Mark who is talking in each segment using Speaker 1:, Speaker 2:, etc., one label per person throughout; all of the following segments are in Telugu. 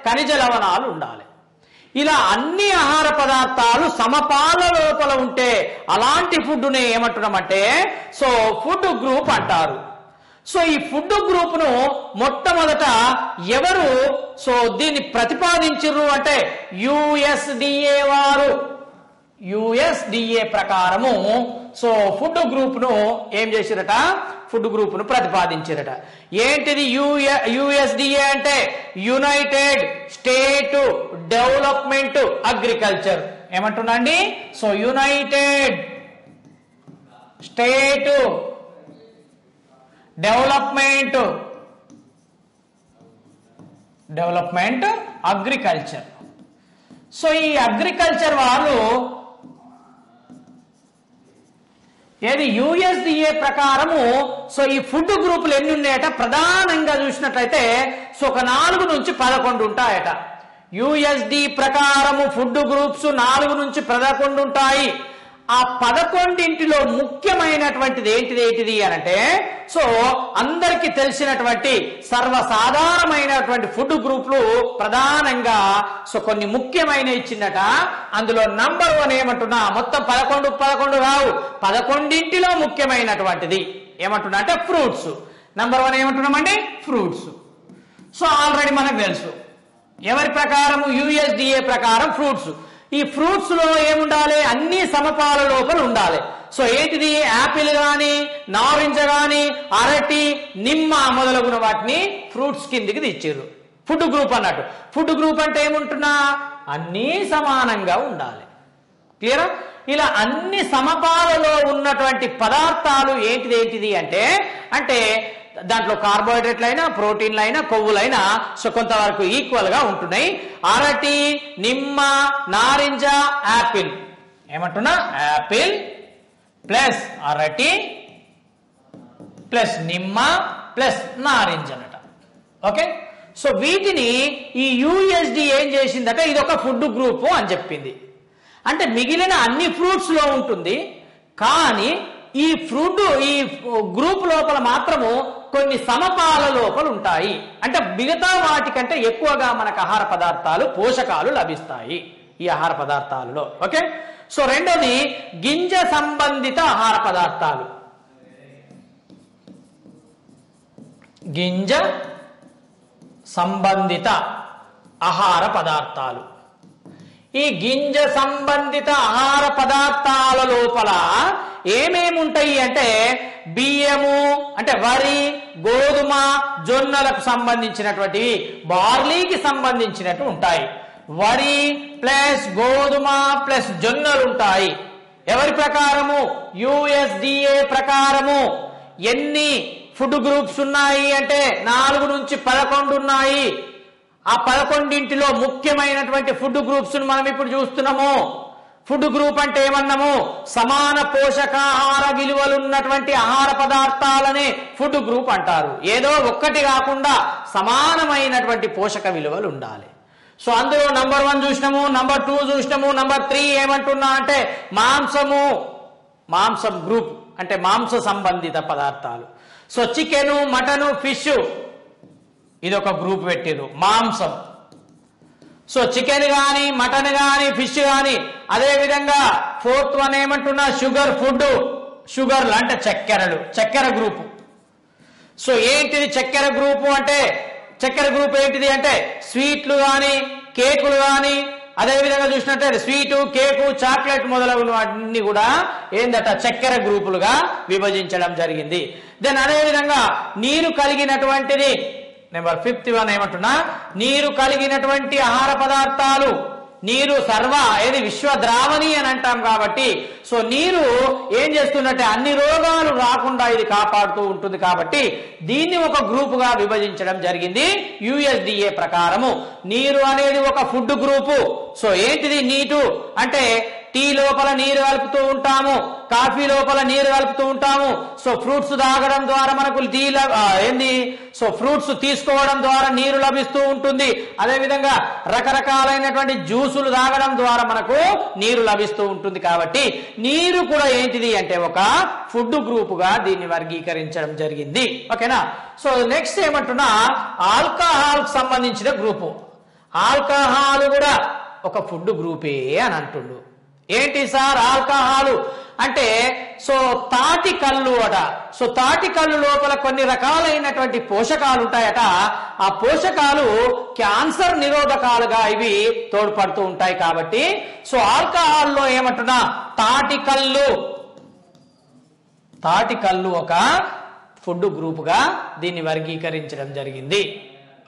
Speaker 1: ఖనిజ లవణాలు ఉండాలి. ఇలా అన్ని ఆహార పదార్థాలు సమపాల లోపల ఉంటే అలాంటి ఫుడ్ని ఏమంటున్నామంటే సో ఫుడ్ గ్రూప్ అంటారు. సో ఈ ఫుడ్ గ్రూప్ ను మొట్టమొదట ఎవరు సో దీన్ని ప్రతిపాదించారు అంటే యుఎస్డిఏ వారు. యుఎస్డిఏ ప్రకారము సో ఫుడ్ గ్రూప్ ను ఏం చేసిరట, ఫుడ్ గ్రూప్ ను ప్రతిపాదించారట. ఏంటిది యుఎస్డిఏ అంటే యునైటెడ్ స్టేట్ డెవలప్మెంట్ అగ్రికల్చర్. ఏమంటున్నాండి, so United State development agriculture. So ఈ అగ్రికల్చర్ వాళ్ళు ఏది యుఎస్డిఏ ప్రకారము సో ఈ ఫుడ్ గ్రూపులు ఎన్ని ఉన్నాయట, ప్రధానంగా చూసినట్లయితే సో ఒక 4 నుంచి 11 ఉంటాయట. యుఎస్డి ప్రకారము ఫుడ్ గ్రూప్స్ 4 నుంచి 11 ఉంటాయి. ఆ 11 ముఖ్యమైనటువంటిది ఏంటిది అనంటే సో అందరికీ తెలిసినటువంటి సర్వసాధారణమైనటువంటి ఫుడ్ గ్రూపులు ప్రధానంగా సో కొన్ని ముఖ్యమైన ఇచ్చిందట. అందులో నంబర్ 1 ఏమంటున్నా, మొత్తం 11 రావు, 11 ముఖ్యమైనటువంటిది ఏమంటున్నా అంటే ఫ్రూట్స్. నంబర్ 1 ఏమంటున్నామండి, ఫ్రూట్స్. సో ఆల్రెడీ మనకు తెలుసు ఎవరి ప్రకారం, యుఎస్డిఏ ప్రకారం ఫ్రూట్స్. ఈ ఫ్రూట్స్ లో ఏముండాలి, అన్ని సమపాల లోపల ఉండాలి. సో ఏంటిది, యాపిల్ గాని నారింజ గాని అరటి నిమ్మ మొదలగున వాటిని ఫ్రూట్స్ కిందికి తెచ్చారు. ఫుడ్ గ్రూప్ అన్నట్టు. ఫుడ్ గ్రూప్ అంటే ఏముంటున్నా, అన్నీ సమానంగా ఉండాలి. క్లియరా? ఇలా అన్ని సమపాలలో ఉన్నటువంటి పదార్థాలు ఏంటిది అంటే దాంట్లో కార్బోహైడ్రేట్లైనా ప్రోటీన్లైనా కొవ్వులైనా సో కొంతవరకు ఈక్వల్ గా ఉంటున్నాయి. అరటి నిమ్మ నారింజ యాపిల్ ఏమంటున్నా, యాపిల్ ప్లస్ అరటి ప్లస్ నిమ్మ ప్లస్ నారింజ అన్నట. ఓకే, సో వీటిని ఈ యుఎస్డి ఏం చేసిందట, ఇది ఒక ఫుడ్ గ్రూప్ అని చెప్పింది. అంటే మిగిలిన అన్ని ఫ్రూట్స్ లో ఉంటుంది, కానీ ఈ గ్రూప్ లోపల మాత్రము కొన్ని సమపాల లోపల ఉంటాయి. అంటే మిగతా వాటికంటే ఎక్కువగా మనకు ఆహార పదార్థాలు పోషకాలు లభిస్తాయి ఈ ఆహార పదార్థాలలో. ఓకే, సో రెండోది గింజ సంబంధిత ఆహార పదార్థాలు. గింజ సంబంధిత ఆహార పదార్థాలు. ఈ గింజ సంబంధిత ఆహార పదార్థాల లోపల ఏమేమి ఉంటాయి అంటే బియ్యము అంటే వరి, గోధుమ, జొన్నలకు సంబంధించినటువంటివి, బార్లీకి సంబంధించినట్టు ఉంటాయి. వరి ప్లస్ గోధుమ ప్లస్ జొన్నలు ఉంటాయి. ఎవరి ప్రకారము, యుఎస్డిఏ ప్రకారము. ఎన్ని ఫుడ్ గ్రూప్స్ ఉన్నాయి అంటే 4 నుంచి 11 ఉన్నాయి. ఆ 11 ముఖ్యమైనటువంటి ఫుడ్ గ్రూప్స్ మనం ఇప్పుడు చూస్తున్నాము. ఫుడ్ గ్రూప్ అంటే ఏమన్నాము, సమాన పోషకాహార విలువలున్నటువంటి ఆహార పదార్థాలనే ఫుడ్ గ్రూప్ అంటారు. ఏదో ఒక్కటి కాకుండా సమానమైనటువంటి పోషక విలువలు ఉండాలి. సో అందులో నంబర్ 1 చూసినాము, నంబర్ 2 చూసినాము, నంబర్ 3 ఏమంటున్నా అంటే మాంసం గ్రూప్ అంటే మాంస సంబంధిత పదార్థాలు. సో చికెను, మటను, ఫిష్ ఇది ఒక గ్రూప్ పెట్టిరు, మాంసం. సో చికెన్ గాని మటన్ గాని ఫిష్ గాని. అదే విధంగా 4th 1 ఏమంటున్నా, షుగర్ ఫుడ్, షుగర్లు అంటే చక్కెర గ్రూపు. సో ఏంటిది చక్కెర గ్రూపు అంటే, చక్కెర గ్రూప్ ఏంటిది అంటే స్వీట్లు గాని కేకులు గాని, అదే విధంగా చూసినట్లయితే స్వీటు, కేకు, చాక్లెట్ మొదలగు అన్ని కూడా ఏందట చక్కెర గ్రూపులుగా విభజించడం జరిగింది. దెన్ అదే విధంగా నీరు కలిగినటువంటిది నెంబర్ 5th 1 ఏమంటున్నా, నీరు కలిగినటువంటి ఆహార పదార్థాలు. నీరు ఏది విశ్వద్రావణి అని అంటాం కాబట్టి సో నీరు ఏం చేస్తుందంటే అన్ని రోగాలు రాకుండా ఇది కాపాడుతూ ఉంటుంది. కాబట్టి దీన్ని ఒక గ్రూప్ గా విభజించడం జరిగింది యుఎస్డిఏ ప్రకారము. నీరు అనేది ఒక ఫుడ్ గ్రూపు. సో ఏంటిది నీటు అంటే టీ లోపల నీరు కలుపుతూ ఉంటాము, కాఫీ లోపల నీరు కలుపుతూ ఉంటాము. సో ఫ్రూట్స్ తాగడం ద్వారా మనకు సో ఫ్రూట్స్ తీసుకోవడం ద్వారా నీరు లభిస్తూ ఉంటుంది. అదే విధంగా రకరకాలైనటువంటి జ్యూసులు తాగడం ద్వారా మనకు నీరు లభిస్తూ ఉంటుంది. కాబట్టి నీరు కూడా ఏంటిది అంటే ఒక ఫుడ్ గ్రూప్ గా దీన్ని వర్గీకరించడం జరిగింది. ఓకేనా? సో నెక్స్ట్ ఏమంటున్నా, ఆల్కహాల్ సంబంధించిన గ్రూపు. ఆల్కహాల్ కూడా ఒక ఫుడ్ గ్రూపే అని అంటుండు. ఏంటి సార్ ఆల్కహాలు అంటే? సో తాటి కళ్ళు అట. సో తాటి కళ్ళు లోపల కొన్ని రకాలైనటువంటి పోషకాలు ఉంటాయట. ఆ పోషకాలు క్యాన్సర్ నిరోధకాలుగా ఇవి తోడ్పడుతూ ఉంటాయి. కాబట్టి సో ఆల్కహాల్లో ఏమంటున్నా, తాటి కళ్ళు ఒక ఫుడ్ గ్రూప్ గా దీన్ని వర్గీకరించడం జరిగింది.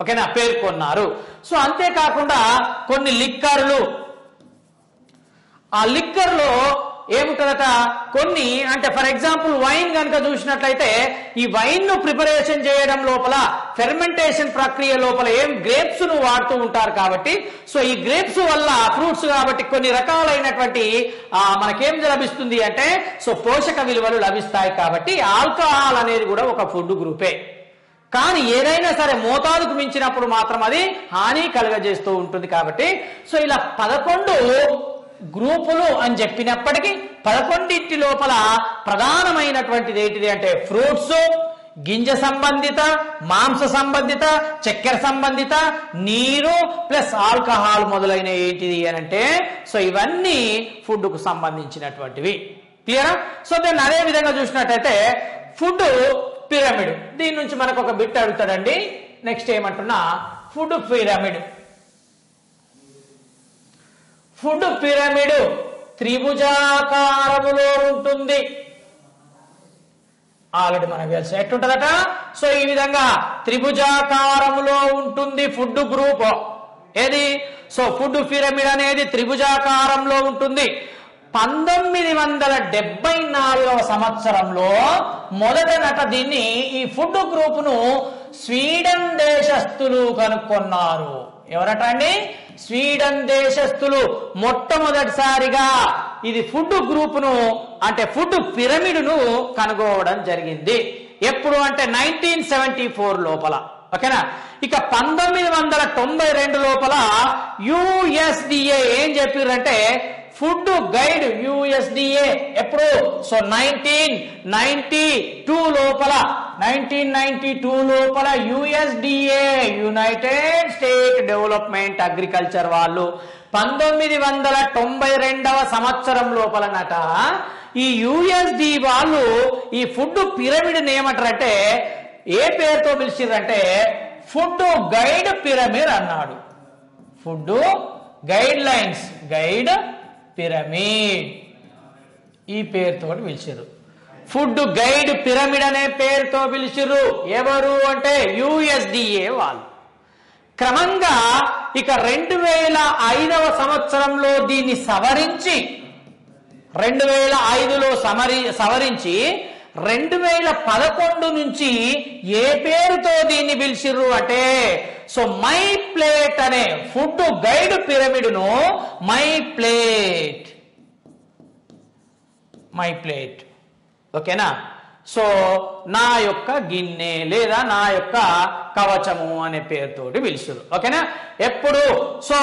Speaker 1: ఓకేనా, పేర్కొన్నారు. సో అంతేకాకుండా కొన్ని లిక్కర్లు, ఆ లిక్కర్ లో ఏముంటుందట, కొన్ని అంటే ఫర్ ఎగ్జాంపుల్ వైన్ కనుక చూసినట్లయితే ఈ వైన్ ను ప్రిపరేషన్ చేయడం లోపల ఫెర్మెంటేషన్ ప్రక్రియ లోపల గ్రేప్స్ ను వాడుతూ ఉంటారు. కాబట్టి సో ఈ గ్రేప్స్ వల్ల ఫ్రూట్స్ కాబట్టి కొన్ని రకాలైనటువంటి మనకేం లభిస్తుంది అంటే సో పోషక విలువలు లభిస్తాయి. కాబట్టి ఆల్కహాల్ అనేది కూడా ఒక ఫుడ్ గ్రూపే. కానీ ఏదైనా సరే మోతాదుకు మించినప్పుడు మాత్రం అది హాని కలుగజేస్తూ ఉంటుంది. కాబట్టి సో ఇలా 11 గ్రూపులు అని చెప్పినప్పటికీ 11 లోపల ప్రధానమైనటువంటిది ఏంటిది అంటే ఫ్రూట్స్, గింజ సంబంధిత, మాంస సంబంధిత, చక్కెర సంబంధిత, నీరు ప్లస్ ఆల్కహాల్ మొదలైన ఏంటిది అని అంటే సో ఇవన్నీ ఫుడ్ కు సంబంధించినటువంటివి. క్లియరా? సో దాన్ని అదే విధంగా చూసినట్టయితే ఫుడ్ పిరమిడ్, దీని నుంచి మనకు ఒక బిట్ అడుగుతాడండి. నెక్స్ట్ ఏమంటున్నా, ఫుడ్ పిరమిడ్. ఫుడ్ పిరమిడ్ త్రిభుజాకారములో ఉంటుంది. ఆల్రెడీ మనకు తెలుసు ఎట్లుంటదట. సో ఈ విధంగా త్రిభుజాకారములో ఉంటుంది ఫుడ్ గ్రూప్. ఏది? సో ఫుడ్ పిరమిడ్ అనేది త్రిభుజాకారంలో ఉంటుంది. 1974వ సంవత్సరంలో మొదటనట దీన్ని ఈ ఫుడ్ గ్రూప్ ను స్వీడన్ దేశస్థులు కనుక్కున్నారు. ఎవరట అండి? స్వీడన్ దేశస్థులు మొట్టమొదటిసారిగా ఇది ఫుడ్ గ్రూప్ ను అంటే ఫుడ్ పిరమిడ్ ను కనుగొనడం జరిగింది. ఎప్పుడు అంటే 1974 లోపల. ఓకేనా? ఇక 1992 లోపల USDA ఏం చెప్పారంటే ఫుడ్ గైడ్ USDA ఎప్పుడు? సో 1992 లోపల USDA United State development agriculture వాళ్ళు 1992వ సంవత్సరం లోపలనట ఈ USD వాళ్ళు ఈ ఫుడ్ పిరమిడ్ ఏమంటారంటే ఏ పేరుతో పిలిచిరంటే ఫుడ్ గైడ్ పిరమిడ్ అన్నాడు. Food guide lines, guide pyramid ఈ పేరుతో పిలిచారు. ఫుడ్ గైడ్ పిరమిడ్ అనే పేరుతో పిలిచారు. ఎవరు అంటే USDA వాళ్ళు. క్రమంగా ఇక 2005వ సంవత్సరంలో దీన్ని సవరించి 2005లో సవరించి 2011 నుంచి ఏ పేరుతో దీన్ని పిలిచిర్రు అంటే సో మై ప్లేట్ అనే ఫుడ్ గైడ్ పిరమిడ్ ను మై ప్లేట్ ఓకేనా. సో నా యొక్క గిన్నె లేదా నా యొక్క కవచము అనే పేరుతోటి పిలుస్తారు. ఓకేనా? ఎప్పుడు సో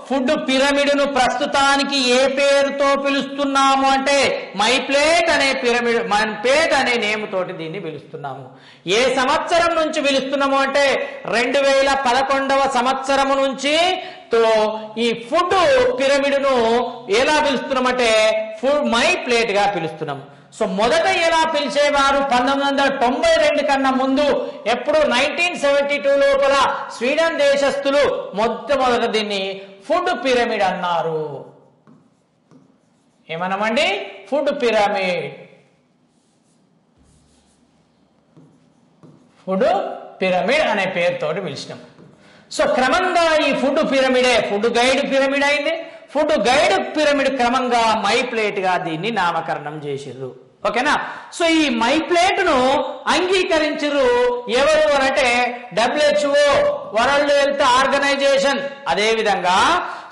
Speaker 1: ఫుడ్ పిరమిడ్ ను ప్రస్తుతానికి ఏ పేరుతో పిలుస్తున్నాము అంటే మై ప్లేట్ అనే పిరమిడ్, మై ప్లేట్ అనే నేమ్ తోటి దీన్ని పిలుస్తున్నాము. ఏ సంవత్సరం నుంచి పిలుస్తున్నాము అంటే 2011వ సంవత్సరము నుంచి తో ఈ ఫుడ్ పిరమిడ్ ను ఎలా పిలుస్తున్నామంటే ఫుడ్ మై ప్లేట్ గా పిలుస్తున్నాము. సో మొదట ఎలా పిలిచేవారు 1992 కన్నా ముందు ఎప్పుడు 1972 లోపల స్వీడన్ దేశస్థులు మొట్టమొదట దీన్ని ఫుడ్ పిరమిడ్ అన్నారు. ఏమన్నామండి? Food pyramid. ఫుడ్ పిరమిడ్ అనే పేరుతోటి పిలిచినాం. సో క్రమంగా ఈ ఫుడ్ పిరమిడే ఫుడ్ గైడ్ పిరమిడ్ అయింది. ఫుడ్ గైడ్ పిరమిడ్ క్రమంగా మై ప్లేట్ గా దీన్ని నామకరణం చేసిర్రు. ఓకేనా? సో ఈ మై ప్లేట్ ను అంగీకరించరు ఎవరు అంటే WHO, వరల్డ్ హెల్త్ ఆర్గనైజేషన్, అదే విధంగా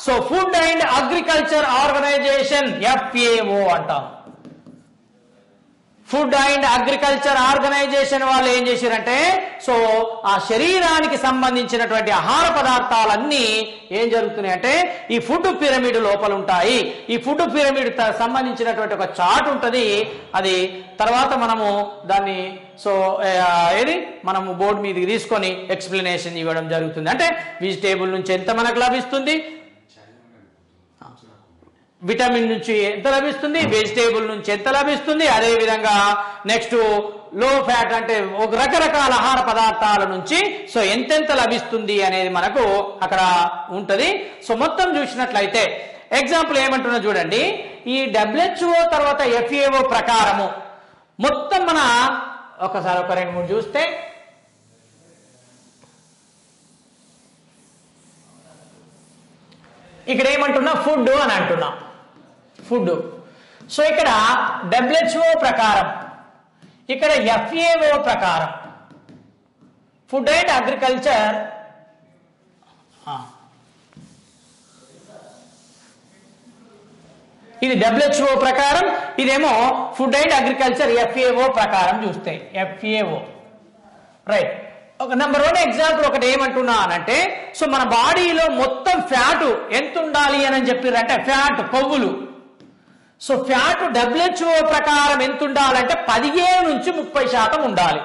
Speaker 1: so food and agriculture organisation FAO అంటాం. ఫుడ్ అండ్ అగ్రికల్చర్ ఆర్గనైజేషన్ వాళ్ళు ఏం చేశారంటే సో ఆ శరీరానికి సంబంధించినటువంటి ఆహార పదార్థాలన్నీ ఏం జరుగుతున్నాయి అంటే ఈ ఫుడ్ పిరమిడ్ లోపల ఉంటాయి. ఈ ఫుడ్ పిరమిడ్ సంబంధించినటువంటి ఒక చార్ట్ ఉంటుంది. అది తర్వాత మనము దాన్ని సో ఏది మనము బోర్డు మీదకి తీసుకొని ఎక్స్ప్లెనేషన్ ఇవ్వడం జరుగుతుంది. అంటే వెజిటేబుల్ నుంచి ఎంత మనకు లభిస్తుంది, విటమిన్ నుంచి ఎంత లభిస్తుంది, వెజిటేబుల్ నుంచి ఎంత లభిస్తుంది, అదే విధంగా నెక్స్ట్ లో ఫ్యాట్ అంటే ఒక రకరకాల ఆహార పదార్థాల నుంచి సో ఎంతెంత లభిస్తుంది అనేది మనకు అక్కడ ఉంటది. సో మొత్తం చూసినట్లయితే ఎగ్జాంపుల్ ఏమంటున్నా చూడండి. ఈ WHO తర్వాత FAO ప్రకారము మొత్తం మన ఒకసారి ఒక 2-3 చూస్తే ఇక్కడ ఏమంటున్నా ఫుడ్ అని అంటున్నా. ఫుడ్ సో ఇక్కడ WHO ప్రకారం, ఇక్కడ FAO ప్రకారం ఫుడ్ అండ్ అగ్రికల్చర్ ఇది WHO ప్రకారం, ఇదేమో ఫుడ్ అండ్ అగ్రికల్చర్ FAO ప్రకారం చూస్తే FAO రైట్. ఒక నెంబర్ 1 ఎగ్జాంపుల్ ఒకటి ఏమంటున్నా అనంటే సో మన బాడీలో మొత్తం ఫ్యాట్ ఎంత ఉండాలి అని చెప్పారంటే ఫ్యాట్ కొవ్వులు. సో ఫ్యాట్ WHO ప్రకారం ఎంత ఉండాలంటే 15 నుంచి 30% ఉండాలి.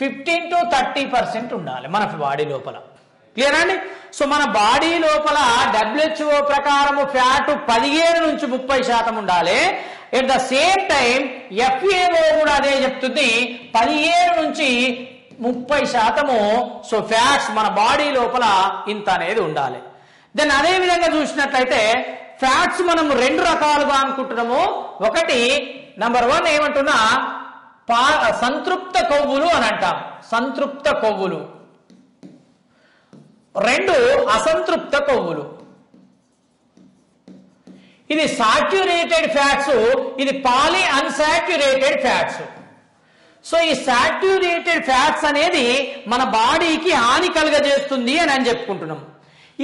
Speaker 1: 15 to 30% ఉండాలి మన బాడీ లోపల. క్లియర్ అండి. సో మన బాడీ లోపల WHO ప్రకారము ఫ్యాట్ 15 నుంచి 30% ఉండాలి. At the same time FAO కూడా అదే చెప్తుంది, 15 నుంచి 30% సో ఫ్యాట్స్ మన బాడీ లోపల ఇంత అనేది ఉండాలి. దెన్ అదే విధంగా చూసినట్లయితే ఫ్యాట్స్ మనం 2 రకాలుగా అనుకుంటున్నాము. ఒకటి నంబర్ 1 ఏమంటున్నా సంతృప్త కొవ్వులు అని అంటాం, సంతృప్త కొవ్వులు. 2 అసంతృప్త కొవ్వులు. ఇది సాచ్యురేటెడ్ ఫ్యాట్స్, ఇది పాలీ అన్సాచ్యురేటెడ్ ఫ్యాట్స్. సో ఈ సాచ్యురేటెడ్ ఫ్యాట్స్ అనేది మన బాడీకి హాని కలుగజేస్తుంది అని చెప్పుకుంటున్నాం.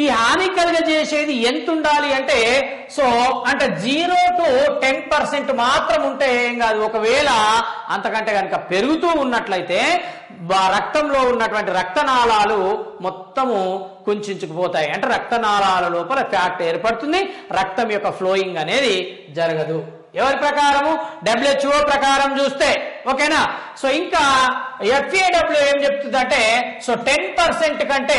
Speaker 1: ఈ హాని కలుగజేసేది ఎంత ఉండాలి అంటే సో అంటే 0 to 10% మాత్రం ఉంటే ఏం కాదు. ఒకవేళ అంతకంటే కనుక పెరుగుతూ ఉన్నట్లయితే రక్తంలో ఉన్నటువంటి రక్తనాళాలు మొత్తము కుంచుకుపోతాయి. అంటే రక్తనాళాల లోపల ఫ్యాట్ ఏర్పడుతుంది, రక్తం యొక్క ఫ్లోయింగ్ అనేది జరగదు. ఎవరి ప్రకారము? WHO ప్రకారం చూస్తే. ఓకేనా. సో ఇంకా FAW ఏం చెప్తుందంటే సో 10% కంటే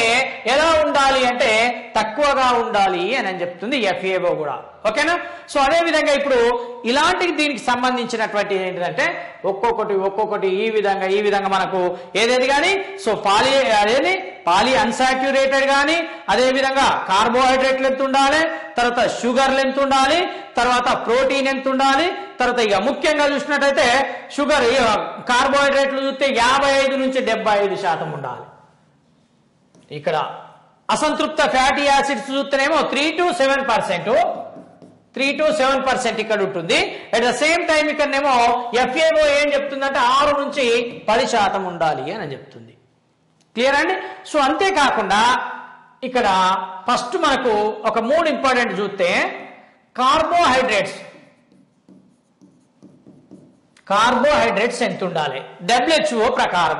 Speaker 1: ఎలా ఉండాలి అంటే తక్కువగా ఉండాలి అని చెప్తుంది FAO కూడా. ఓకేనా. సో అదే విధంగా ఇప్పుడు ఇలాంటి దీనికి సంబంధించినటువంటి ఏంటంటే ఒక్కొక్కటి ఈ విధంగా మనకు ఏదేది కానీ సో పాలీ అన్సాచ్యురేటెడ్ కానీ, అదే విధంగా కార్బోహైడ్రేట్లు ఎంత ఉండాలి, తర్వాత షుగర్లు ఎంత ఉండాలి, తర్వాత ప్రోటీన్ ఎంత ఉండాలి, తర్వాత ఇక ముఖ్యంగా చూసినట్టయితే షుగర్ కార్బోహైడ్రేట్లు చూస్తే 55 నుంచి 75% ఉండాలి. ఇక్కడ అసంతృప్త ఫ్యాటీ యాసిడ్స్ చూస్తేనేమో 3 to 7% ఇక్కడ ఉంటుంది. అట్ ద సేమ్ టైం ఇక్కడనేమో FAO ఏం చెప్తుందంటే 6 నుంచి 10% ఉండాలి అని చెప్తుంది. క్లియర్ అండి. సో అంతేకాకుండా ఇక్కడ ఫస్ట్ మనకు ఒక 3 ఇంపార్టెంట్ చూస్తే కార్బోహైడ్రేట్స్ ఎంత ఉండాలి WHO ప్రకారం.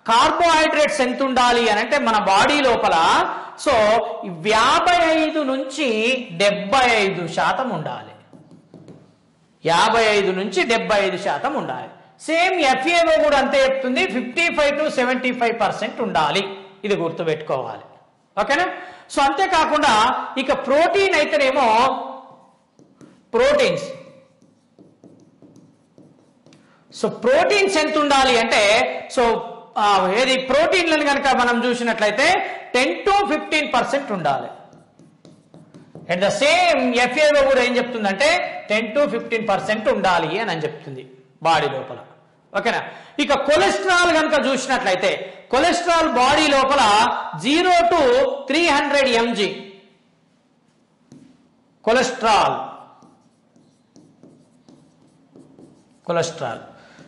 Speaker 1: కార్బోహైడ్రేట్స్ ఎంత ఉండాలి అని అంటే మన బాడీ లోపల సో 55 నుంచి 75% ఉండాలి. 55 నుంచి 75% ఉండాలి. సేమ్ FAO కూడా అంతే చెప్తుంది, 55 to 75% ఉండాలి. ఇది గుర్తుపెట్టుకోవాలి. ఓకేనా. సో అంతేకాకుండా ఇక ప్రోటీన్ అయితేనేమో ప్రోటీన్స్ ఎంత ఉండాలి అంటే సో ఏది ప్రోటీన్లను కనుక మనం చూసినట్లయితే 10 to 15% ఉండాలి. అట్ ద సేమ్ FAO కూడా ఏం చెప్తుందంటే 10 to 15% ఉండాలి అని చెప్తుంది బాడీ లోపల. ఓకేనా. ఇక కొలెస్ట్రాల్ కనుక చూసినట్లయితే కొలెస్ట్రాల్ బాడీ లోపల 0 to 300 mg cholesterol.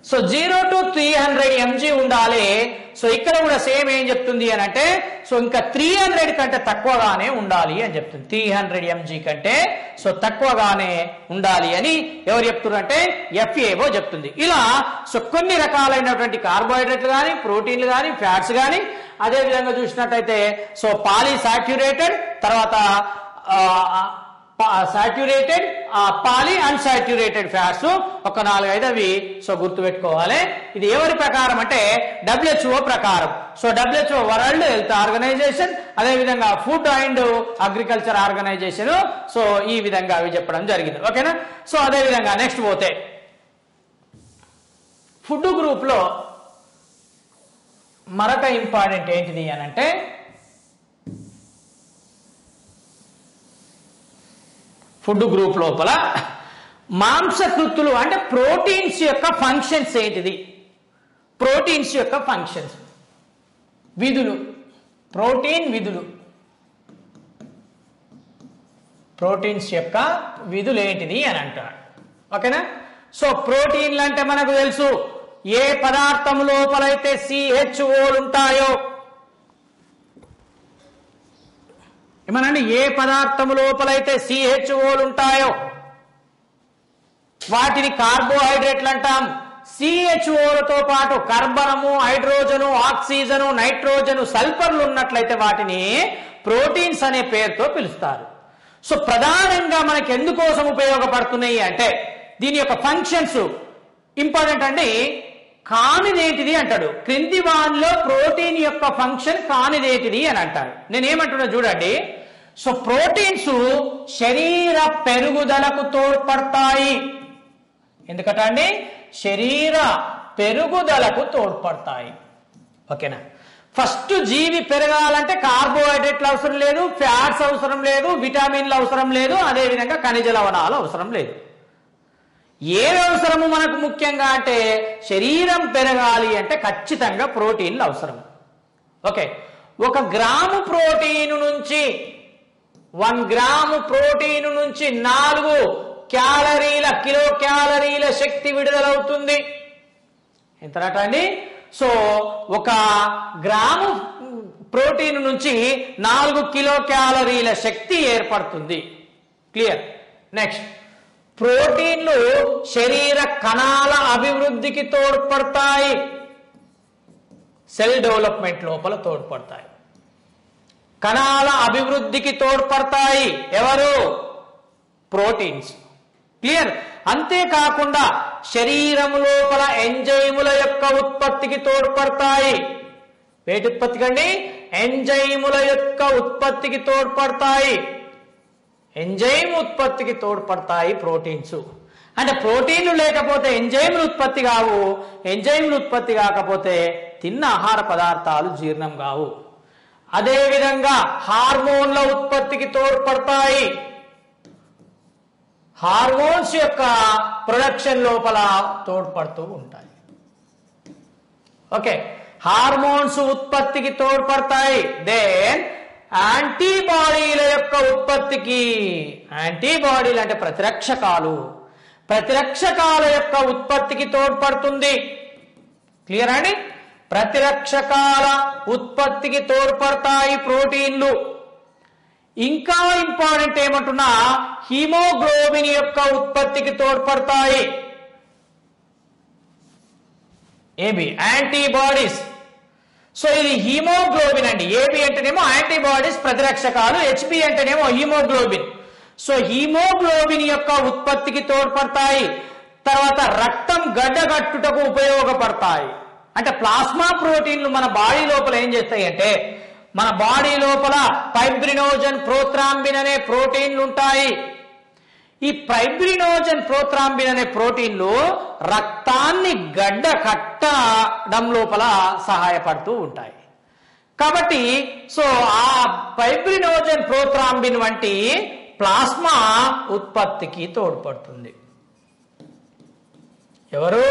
Speaker 1: So 0 to 300 mg ఉండాలి. సో ఇక్కడ కూడా సేమ్ ఏం చెప్తుంది అని అంటే సో ఇంకా 300 కంటే తక్కువగానే ఉండాలి అని చెప్తుంది. 300 mg కంటే సో తక్కువగానే ఉండాలి అని ఎవరు చెప్తున్నారు అంటే FAO చెప్తుంది. ఇలా సో కొన్ని రకాలైనటువంటి కార్బోహైడ్రేట్లు కానీ ప్రోటీన్లు కానీ ఫ్యాట్స్ కానీ అదే విధంగా చూసినట్టయితే సో పాలీసాచ్యురేటెడ్ తర్వాత సాచ్యురేటెడ్ పాలీ అన్సాచ్యురేటెడ్ ఫ్యాట్స్ ఒక 4-5 అవి సో గుర్తుపెట్టుకోవాలి. ఇది ఎవరి ప్రకారం అంటే WHO ప్రకారం. So WHO world health organisation అదే విధంగా food and agriculture organisation so ఈ విధంగా అవి చెప్పడం జరిగింది. ఓకేనా. సో అదే విధంగా నెక్స్ట్ పోతే ఫుడ్ గ్రూప్ లో మరొక ఇంపార్టెంట్ ఏంటిది అని అంటే ఫుడ్ గ్రూప్ లోపల మాంసకృత్తులు అంటే ప్రోటీన్స్ యొక్క ఫంక్షన్స్ ఏంటిది, ప్రోటీన్స్ యొక్క ఫంక్షన్స్ విధులు, ప్రోటీన్ విధులు, ప్రోటీన్స్ యొక్క విధులు ఏంటిది అని అంటారు. ఓకేనా. సో ప్రోటీన్లు అంటే మనకు తెలుసు ఏ పదార్థం లోపలైతే CHOలు ఉంటాయో ఏమనండి ఏ పదార్థం లోపలైతే CHOలు ఉంటాయో వాటిని కార్బోహైడ్రేట్లు అంటాం. CHOలతో పాటు కార్బనము హైడ్రోజను ఆక్సిజను నైట్రోజను సల్ఫర్లు ఉన్నట్లయితే వాటిని ప్రోటీన్స్ అనే పేరుతో పిలుస్తారు. సో ప్రధానంగా మనకి ఎందుకోసం ఉపయోగపడుతున్నాయి అంటే దీని యొక్క ఫంక్షన్స్ ఇంపార్టెంట్ అండి. కానిదేంటిది అంటాడు క్రింది వానిలో ప్రోటీన్ యొక్క ఫంక్షన్ కానిదేంటిది అని అంటారు. నేనేమంటున్నా చూడండి. సో ప్రోటీన్స్ శరీర పెరుగుదలకు తోడ్పడతాయి. ఎందుకట అండి శరీర పెరుగుదలకు తోడ్పడతాయి. ఓకేనా. ఫస్ట్ జీవి పెరగాలంటే కార్బోహైడ్రేట్లు అవసరం లేదు, ఫ్యాట్స్ అవసరం లేదు, విటమిన్లు అవసరం లేదు, అదేవిధంగా ఖనిజ లవణాలు అవసరం లేదు. ఏవి అవసరము మనకు ముఖ్యంగా అంటే శరీరం పెరగాలి అంటే ఖచ్చితంగా ప్రోటీన్లు అవసరం. ఓకే. 1 గ్రాము ప్రోటీన్ నుంచి 1 గ్రాము ప్రోటీన్ నుంచి 4 కిలో క్యాలరీల శక్తి విడుదలవుతుంది. ఎంతట అండి. సో 1 గ్రాము ప్రోటీన్ నుంచి 4 కిలో క్యాలరీల శక్తి ఏర్పడుతుంది. క్లియర్. నెక్స్ట్ ప్రోటీన్లు శరీర కణాల అభివృద్ధికి తోడ్పడతాయి, సెల్ డెవలప్మెంట్ లోపల తోడ్పడతాయి, కణాల అభివృద్ధికి తోడ్పడతాయి. ఎవరు? ప్రోటీన్స్. క్లియర్. అంతేకాకుండా శరీరం లోపల ఎంజైముల యొక్క ఉత్పత్తికి తోడ్పడతాయి. వేటి ఉత్పత్తికి అండి? ఎంజైముల యొక్క ఉత్పత్తికి తోడ్పడతాయి. ఎంజైమ్ ఉత్పత్తికి తోడ్పడతాయి ప్రోటీన్స్. అంటే ప్రోటీన్లు లేకపోతే ఎంజైమ్లు ఉత్పత్తి కావు, ఎంజైమ్లు ఉత్పత్తి కాకపోతే తిన్న ఆహార పదార్థాలు జీర్ణం కావు. అదేవిధంగా హార్మోన్ల ఉత్పత్తికి తోడ్పడతాయి. హార్మోన్స్ యొక్క ప్రొడక్షన్ లోపల తోడ్పడుతూ ఉంటాయి. ఓకే. హార్మోన్స్ ఉత్పత్తికి తోడ్పడతాయి. దెన్ యాంటీబాడీల యొక్క ఉత్పత్తికి, యాంటీబాడీలు అంటే ప్రతిరక్షకాలు, ప్రతిరక్షకాల యొక్క ఉత్పత్తికి తోడ్పడుతుంది. క్లియర్ అండి. ప్రతిరక్షకాల ఉత్పత్తికి తోడ్పడతాయి ప్రోటీన్లు. ఇంకా ఇంపార్టెంట్ ఏమంటున్నా హిమోగ్లోబిన్ యొక్క ఉత్పత్తికి తోడ్పడతాయి. AB antibodies. సో ఇది హిమోగ్లోబిన్ అండి. ఏబి అంటేనేమో యాంటీబాడీస్ ప్రతిరక్షకాలు, హెచ్బి అంటేనేమో హిమోగ్లోబిన్. సో హిమోగ్లోబిన్ యొక్క ఉత్పత్తికి తోడ్పడతాయి. తర్వాత రక్తం గడ్డగట్టుటకు ఉపయోగపడతాయి. అంటే ప్లాస్మా ప్రోటీన్లు మన బాడీ లోపల ఏం చేస్తాయి అంటే మన బాడీ లోపల ఫైబ్రినోజన్ ప్రోత్రాంబిన్ అనే ప్రోటీన్లు ఉంటాయి. ఈ ఫైబ్రినోజన్ ప్రోత్రాంబిన్ అనే ప్రోటీన్లు రక్తాన్ని గడ్డ కట్టడం లోపల సహాయపడుతూ ఉంటాయి. కాబట్టి సో ఆ ఫైబ్రినోజన్ ప్రోత్రాంబిన్ వంటి ప్లాస్మా ఉత్పత్తికి తోడ్పడుతుంది. ఎవరు?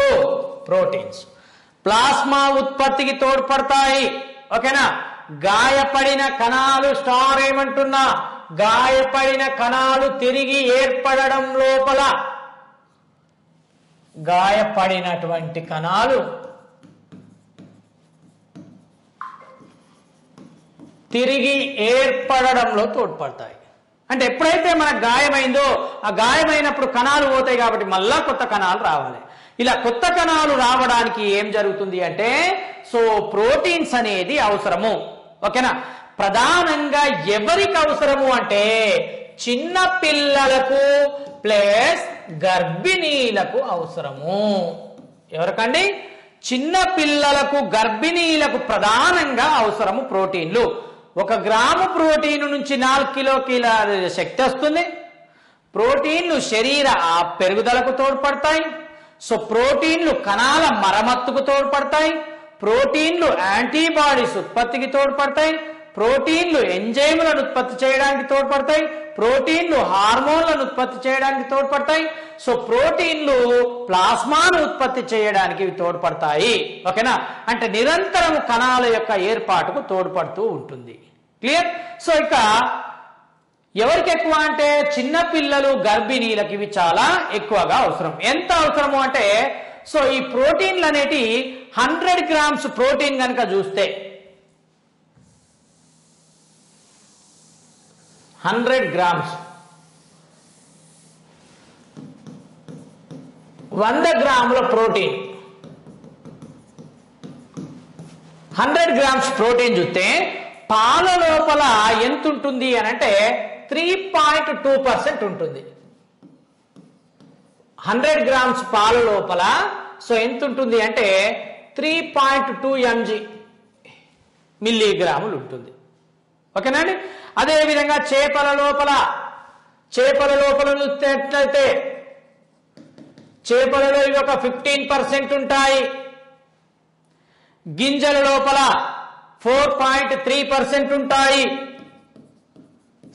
Speaker 1: ప్రోటీన్స్. ప్లాస్మా ఉత్పత్తికి తోడ్పడతాయి. ఓకేనా. గాయపడిన కణాలు స్టార్ ఏమంటున్నా గాయపడిన కణాలు తిరిగి ఏర్పడడం లోపల గాయపడినటువంటి కణాలు తిరిగి ఏర్పడడంలో తోడ్పడతాయి. అంటే ఎప్పుడైతే మనకు గాయమైందో ఆ గాయమైనప్పుడు కణాలు పోతాయి కాబట్టి మళ్ళా కొత్త కణాలు రావాలి. ఇలా కొత్త కణాలు రావడానికి ఏం జరుగుతుంది అంటే సో ప్రోటీన్స్ అనేది అవసరము. ఓకేనా? ప్రధానంగా ఎవరికి అవసరము అంటే చిన్న పిల్లలకు ప్లస్ గర్భిణీలకు అవసరము. ఎవరికండి? చిన్న పిల్లలకు గర్భిణీలకు ప్రధానంగా అవసరము ప్రోటీన్లు. 1 గ్రాము ప్రోటీన్ నుంచి 4 కిలోల శక్తి వస్తుంది. ప్రోటీన్లు శరీర పెరుగుదలకు తోడ్పడతాయి. సో ప్రోటీన్లు కణాల మరమ్మత్తుకు తోడ్పడతాయి. ప్రోటీన్లు యాంటీబాడీస్ ఉత్పత్తికి తోడ్పడతాయి. ప్రోటీన్లు ఎంజైములను ఉత్పత్తి చేయడానికి తోడ్పడతాయి. ప్రోటీన్లు హార్మోన్లను ఉత్పత్తి చేయడానికి తోడ్పడతాయి. సో ప్రోటీన్లు ప్లాస్మాను ఉత్పత్తి చేయడానికి తోడ్పడతాయి. ఓకేనా? అంటే నిరంతరం కణాల యొక్క ఏర్పాటుకు తోడ్పడుతూ ఉంటుంది. క్లియర్? సో ఇక ఎవరికి ఎక్కువ అంటే చిన్న పిల్లలు గర్భిణీలకు ఇవి చాలా ఎక్కువగా అవసరం. ఎంత అవసరము అంటే సో ఈ ప్రోటీన్లు అనేటి 100 గ్రామ్స్ ప్రోటీన్ కనుక చూస్తే 100 గ్రామ్స్ 100 గ్రాముల ప్రోటీన్ 100 గ్రామ్స్ ప్రోటీన్ చూస్తే పాల లోపల ఎంత ఉంటుంది అని అంటే 3.2% ఉంటుంది. 100 గ్రామ్స్ పాల లోపల సో ఎంత ఉంటుంది అంటే 3.2 mg మిల్లీగ్రాములు ఉంటుంది. ఓకేనండి? అదేవిధంగా చేపల లోపల చూసినట్లయితే చేపలలో ఇవి ఒక 15% ఉంటాయి. గింజల లోపల 4.3% ఉంటాయి.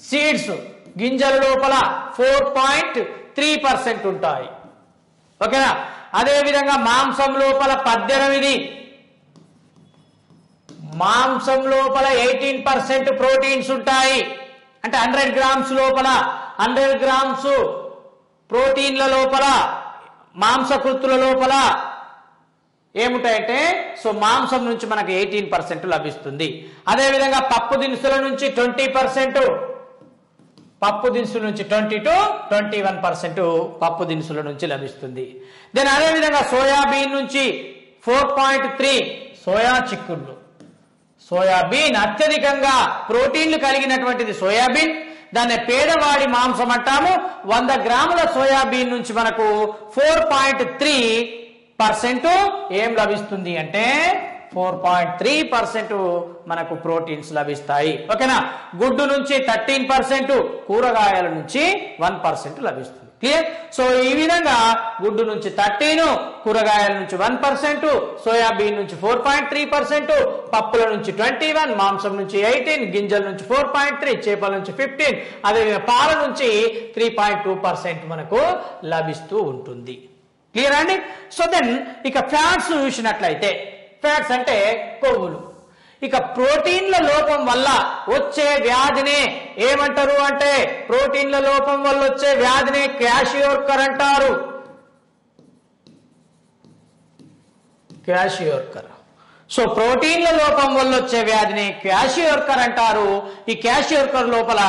Speaker 1: సీడ్స్ గింజల లోపల 4.3% ఉంటాయి. ఓకేనా? అదేవిధంగా మాంసం లోపల 18, మాంసం లోపల 18% ప్రోటీన్స్ ఉంటాయి. అంటే 100 గ్రామ్స్ లోపల 100 గ్రామ్స్ ప్రోటీన్ల లోపల మాంసకృతుల లోపల ఏముంటాయంటే సో మాంసం నుంచి మనకు 18% లభిస్తుంది. అదేవిధంగా పప్పు దినుసుల నుంచి 20%, పప్పు దినుసుల నుంచి 20 to 21% పప్పు దినుసుల నుంచి లభిస్తుంది. దెన్ అదేవిధంగా సోయాబీన్ నుంచి 4.3 సోయా చిక్కుళ్ళు. సోయాబీన్ అత్యధికంగా ప్రోటీన్లు కలిగినటువంటిది సోయాబీన్. దాన్ని పేదవాడి మాంసం అంటాము. 100 గ్రాముల సోయాబీన్ నుంచి మనకు 4.3% ఏం లభిస్తుంది అంటే 4.3% మనకు ప్రోటీన్స్ లభిస్తాయి. ఓకేనా? గుడ్డు నుంచి 13%, కూరగాయల నుంచి 1% లభిస్తుంది. క్లియర్? సో ఈ విధంగా గుడ్డు నుంచి 13, కూరగాయల నుంచి 1%, సోయాబీన్ నుంచి 4.3%, పప్పుల నుంచి 21, మాంసం నుంచి 18, గింజల నుంచి 4.3, చేపల నుంచి 15, అదేవిధంగా పాల నుంచి 3.2% మనకు లభిస్తూ ఉంటుంది. క్లియర్ అండి? సో దెన్ ఇక ఫ్యాట్స్ చూసినట్లయితే ఫ్యాట్స్ అంటే కొవ్వులు. ఇక ప్రోటీన్ల లోపం వల్ల వచ్చే వ్యాధినే ఏమంటారు అంటే ప్రోటీన్ల లోపం వల్ల వచ్చే వ్యాధినే క్వాషియోర్కర్ అంటారు. క్వాషియోర్కర్. సో ప్రోటీన్ల లోపం వల్ల వచ్చే వ్యాధిని క్వాషియోర్కర్ అంటారు. ఈ క్వాషియోర్కర్ లోపల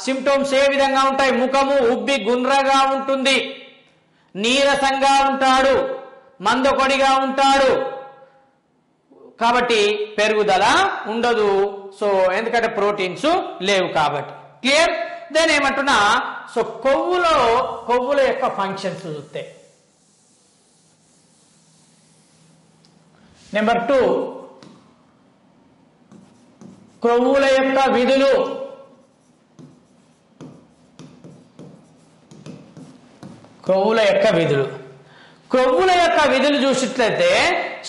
Speaker 1: సిమ్టమ్స్ ఏ విధంగా ఉంటాయి? ముఖము ఉబ్బి గుండ్రగా ఉంటుంది, నీరసంగా ఉంటాడు, మందకొడిగా ఉంటాడు. కాబట్టి పెరుగుదల ఉండదు. సో ఎందుకంటే ప్రోటీన్స్ లేవు కాబట్టి. క్లియర్? దెన్ ఏమంటున్నా సో కొవ్వుల యొక్క ఫంక్షన్స్ చూస్తే నెంబర్ 2 కొవ్వుల యొక్క విధులు. కొవ్వుల యొక్క విధులు చూసినట్లయితే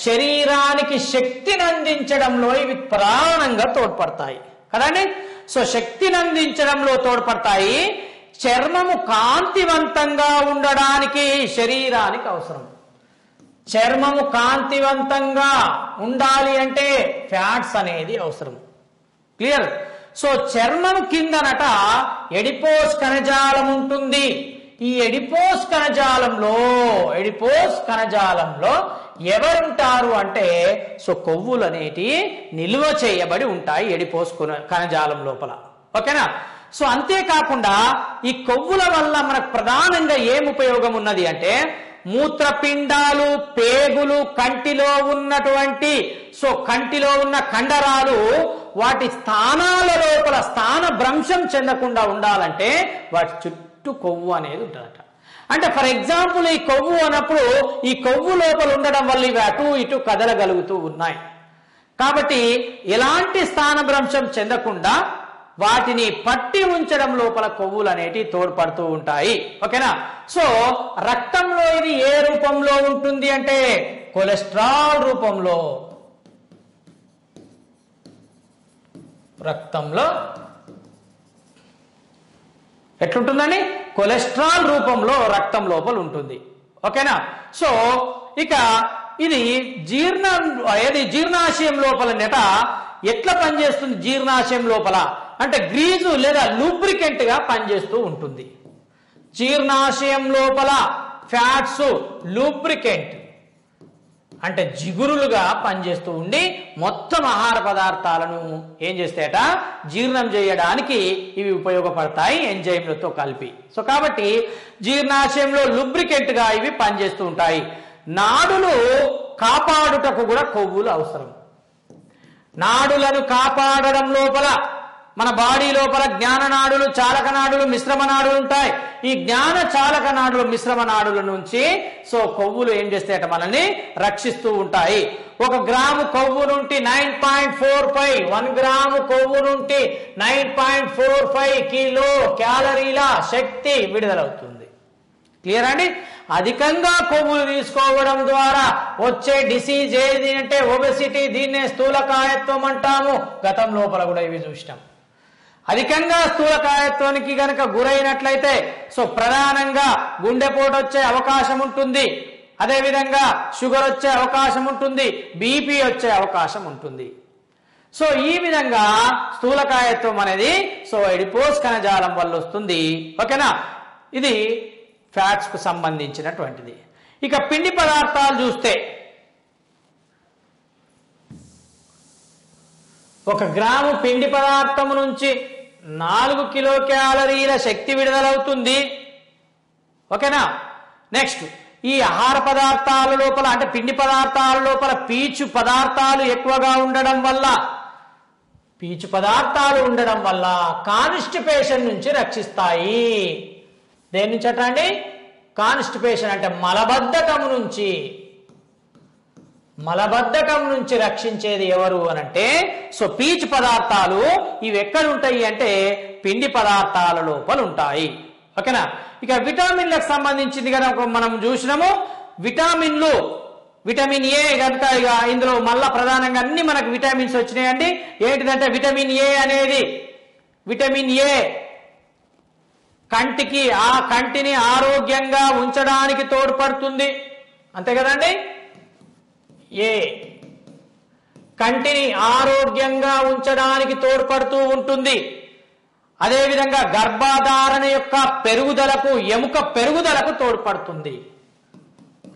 Speaker 1: శరీరానికి శక్తిని అందించడంలో ఇవి ప్రధానంగా తోడ్పడతాయి కదండి. సో శక్తిని అందించడంలో తోడ్పడతాయి. చర్మము కాంతివంతంగా ఉండడానికి శరీరానికి అవసరం. చర్మము కాంతివంతంగా ఉండాలి అంటే ఫ్యాట్స్ అనేది అవసరం. క్లియర్? సో చర్మం కిందనట ఎడిపోస్ కణజాలం ఉంటుంది. ఈ ఎడిపోస్ కణజాలంలో ఎవరుంటారు అంటే సో కొవ్వులు అనేటి నిల్వ చేయబడి ఉంటాయి ఎడిపోస్ కణజాలం లోపల. ఓకేనా? సో అంతేకాకుండా ఈ కొవ్వుల వల్ల మనకు ప్రధానంగా ఏం ఉపయోగం ఉన్నది అంటే మూత్రపిండాలు, పేగులు, కంటిలో ఉన్నటువంటి కంటిలో ఉన్న కండరాలు వాటి స్థానాల లోపల స్థాన భ్రంశం చెందకుండా ఉండాలంటే వాటి చుట్టూ కొవ్వు అనేది ఉంటుందట. అంటే ఫర్ ఎగ్జాంపుల్ ఈ కొవ్వు అన్నప్పుడు ఈ కొవ్వు లోపల ఉండడం వల్ల ఇవి అటు ఇటు కదలగలుగుతూ ఉన్నాయి. కాబట్టి ఎలాంటి స్థాన భ్రంశం చెందకుండా వాటిని పట్టి ఉంచడం లోపల కొవ్వులు అనేటి తోడ్పడుతూ ఉంటాయి. ఓకేనా? సో రక్తంలో ఇది ఏ రూపంలో ఉంటుంది అంటే కొలెస్ట్రాల్ రూపంలో. రక్తంలో ఎట్లుంటుందండి? కొలెస్ట్రాల్ రూపంలో రక్తం లోపల ఉంటుంది. ఓకేనా? సో ఇక ఇది జీర్ణాశయం లోపల నెట ఎట్లా పనిచేస్తుంది? జీర్ణాశయం లోపల అంటే గ్రీజు లేదా లూబ్రికెంట్ గా పనిచేస్తూ ఉంటుంది. జీర్ణాశయం లోపల ఫ్యాట్స్ లూబ్రికెంట్ అంటే జిగురులుగా పనిచేస్తూ ఉండి మొత్తం ఆహార పదార్థాలను ఏం చేస్తాయట? జీర్ణం చేయడానికి ఇవి ఉపయోగపడతాయి ఎంజైమ్లతో కలిపి. సో కాబట్టి జీర్ణాశయంలో లూబ్రికెంట్ గా ఇవి పనిచేస్తూ ఉంటాయి. నాడులు కాపాడుటకు కూడా కొవ్వులు అవసరం. నాడులను కాపాడడం లోపల మన బాడీ లోపల జ్ఞాన నాడులు, చాలక నాడులు, మిశ్రమ నాడులు ఉంటాయి. ఈ జ్ఞాన చాలక నాడులు, మిశ్రమ నాడుల నుంచి కొవ్వులు ఏం చేస్తాయట? మనల్ని రక్షిస్తూ ఉంటాయి. 1 గ్రాము కొవ్వు నుండి 9.45 1 గ్రాము కొవ్వు నుండి 9.45 కిలో క్యాలరీల శక్తి విడుదలవుతుంది. క్లియర్ అండి? అధికంగా కొవ్వులు తీసుకోవడం ద్వారా వచ్చే డిసీజ్ ఏది అంటే ఒబెసిటీ. దీన్నే స్థూలకాయత్వం అంటాము. గతం లోపల కూడా ఇవి చూసినాం. అధికంగా స్థూలకాయత్వానికి గనక గురైనట్లయితే ప్రధానంగా గుండెపోటు వచ్చే అవకాశం ఉంటుంది. అదేవిధంగా షుగర్ వచ్చే అవకాశం ఉంటుంది, బీపీ వచ్చే అవకాశం ఉంటుంది. ఈ విధంగా స్థూలకాయత్వం అనేది ఎడిపోస్ కణజాలం వల్ల వస్తుంది. ఓకేనా? ఇది ఫ్యాట్స్ కు సంబంధించినటువంటిది. ఇక పిండి పదార్థాలు చూస్తే 1 గ్రాము పిండి పదార్థం నుంచి 4 కిలో క్యాలరీల శక్తి విడుదలవుతుంది. ఓకేనా? నెక్స్ట్ ఈ ఆహార పదార్థాల లోపల అంటే పిండి పదార్థాల లోపల పీచు పదార్థాలు ఎక్కువగా ఉండడం వల్ల కాన్స్టిపేషన్ నుంచి రక్షిస్తాయి. దేని నుంచి అటండి? కాన్స్టిపేషన్ అంటే మలబద్ధకం నుంచి రక్షించేది ఎవరు అనంటే పీచు పదార్థాలు. ఇవి ఎక్కడ ఉంటాయి అంటే పిండి పదార్థాల లోపల ఉంటాయి. ఓకేనా? ఇక విటమిన్లకు సంబంధించింది కనుక మనం చూసినాము. విటమిన్ ఏ కనుక ఇక ఇందులో మళ్ళా ప్రధానంగా అన్ని మనకు విటమిన్స్ వచ్చినాయండి. ఏంటిదంటే విటమిన్ ఏ అనేది విటమిన్ ఏ కంటిని ఆరోగ్యంగా ఉంచడానికి తోడ్పడుతుంది. అంతే కదండి? ఏ కంటిని ఆరోగ్యంగా ఉంచడానికి తోడ్పడుతూ ఉంటుంది. అదేవిధంగా గర్భధారణ యొక్క పెరుగుదలకు, ఎముక పెరుగుదలకు తోడ్పడుతుంది.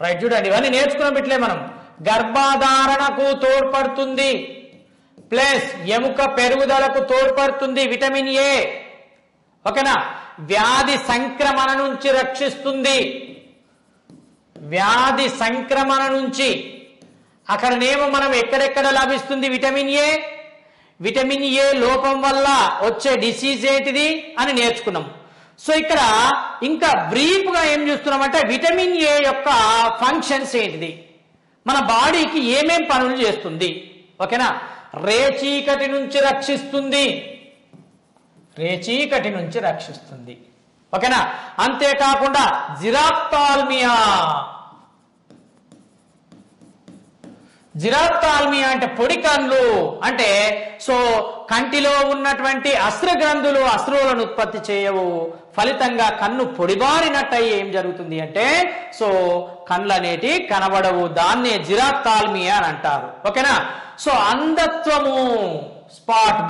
Speaker 1: రైట్, చూడండి ఇవన్నీ నేర్చుకున్న బిట్లే మనం. గర్భధారణకు తోడ్పడుతుంది ప్లస్ ఎముక పెరుగుదలకు తోడ్పడుతుంది విటమిన్ ఏ. ఓకేనా? వ్యాధి సంక్రమణ నుంచి రక్షిస్తుంది. వ్యాధి సంక్రమణ నుంచి అక్కడనేమో మనం ఎక్కడెక్కడ లభిస్తుంది విటమిన్ ఏ. విటమిన్ ఏ లోపం వల్ల వచ్చే డిసీజ్ ఏంటిది అని నేర్చుకున్నాం. ఇక్కడ ఇంకా బ్రీఫ్ గా ఏం చూస్తున్నామంటే విటమిన్ ఏ యొక్క ఫంక్షన్స్ ఏంటిది, మన బాడీకి ఏమేం పనులు చేస్తుంది. ఓకేనా? రేచీకటి నుంచి రక్షిస్తుంది. ఓకేనా? అంతేకాకుండా జిరాప్తాల్మియా అంటే పొడి కళ్ళు అంటే కంటిలో ఉన్నటువంటి అశ్రుగ్రంథులు అశ్రువులను ఉత్పత్తి చేయవు. ఫలితంగా కన్ను పొడిబారినట్టయి ఏం జరుగుతుంది అంటే కళ్ళు అనేటి కనబడవు. దాన్నే జిరాప్తాల్మియా అని అంటారు. ఓకేనా? అంధత్వము